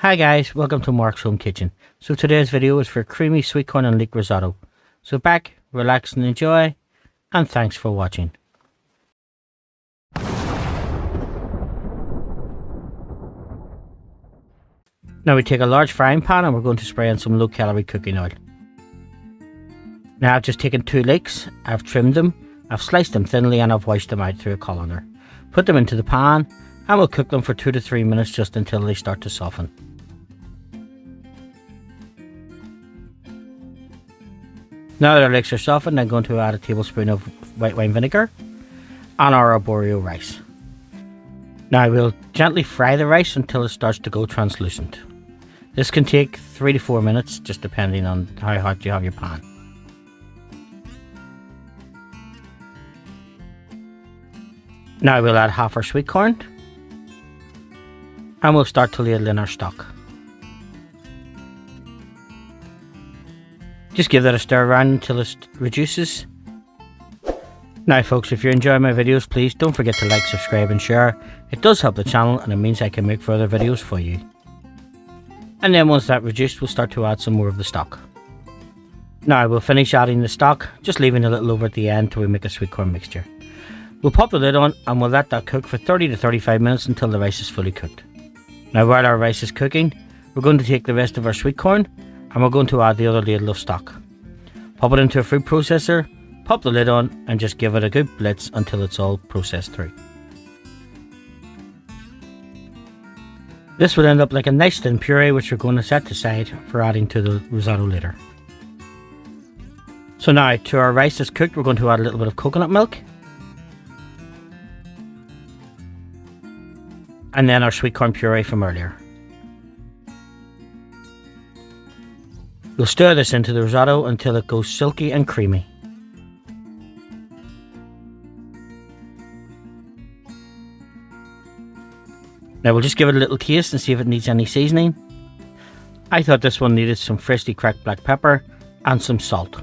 Hi guys, welcome to Mark's Home Kitchen. So today's video is for creamy sweet corn and leek risotto. So back, relax and enjoy, and thanks for watching. Now we take a large frying pan and we're going to spray on some low calorie cooking oil. Now I've just taken 2 leeks, I've trimmed them, I've sliced them thinly and I've washed them out through a colander. Put them into the pan and we'll cook them for 2 to 3 minutes just until they start to soften. Now that our leeks are softened, I'm going to add a tablespoon of white wine vinegar and our Arborio rice. Now we'll gently fry the rice until it starts to go translucent. This can take 3 to 4 minutes, just depending on how hot you have your pan. Now we'll add half our sweet corn and we'll start to ladle in our stock. Just give that a stir around until it reduces. Now folks, if you're enjoying my videos, please don't forget to like, subscribe and share. It does help the channel and it means I can make further videos for you. And then once that's reduced, we'll start to add some more of the stock. Now we'll finish adding the stock, just leaving a little over at the end till we make a sweet corn mixture. We'll pop the lid on and we'll let that cook for 30 to 35 minutes until the rice is fully cooked. Now while our rice is cooking, we're going to take the rest of our sweet corn and we're going to add the other ladle of stock. Pop it into a food processor, pop the lid on and just give it a good blitz until it's all processed through. This will end up like a nice thin puree which we're going to set aside for adding to the risotto later. So now to our rice that's cooked, we're going to add a little bit of coconut milk. And then our sweet corn puree from earlier. We'll stir this into the risotto until it goes silky and creamy. Now we'll just give it a little taste and see if it needs any seasoning. I thought this one needed some freshly cracked black pepper and some salt.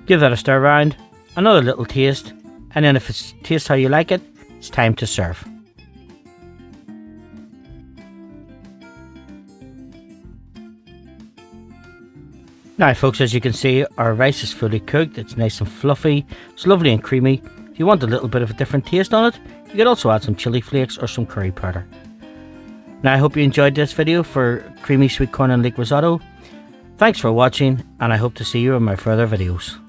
Give that a stir around, another little taste, and then if it tastes how you like it, it's time to serve. Now folks, as you can see, our rice is fully cooked. It's nice and fluffy, it's lovely and creamy. If you want a little bit of a different taste on it, you could also add some chili flakes or some curry powder. Now I hope you enjoyed this video for creamy sweet corn and leek risotto. Thanks for watching and I hope to see you in my further videos.